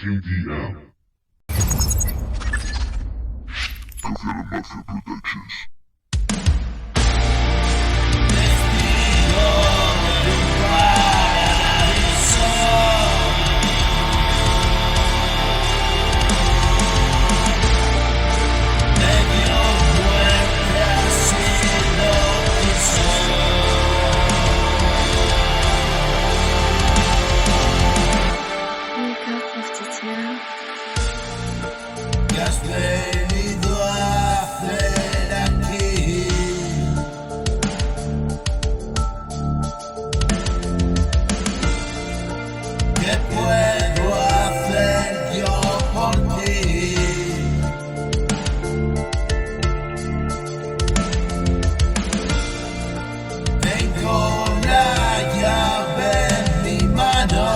Team DM. Confirm Mafia Productions. ¿Qué has venido a hacer aquí? ¿Qué puedo hacer yo por ti? Tengo la llave en mi mano.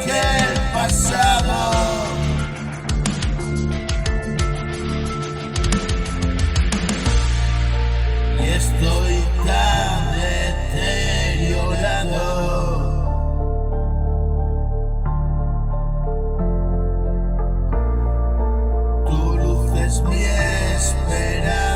Que el pasado y estoy tan deteriorado. Tu luz es mi esperanza.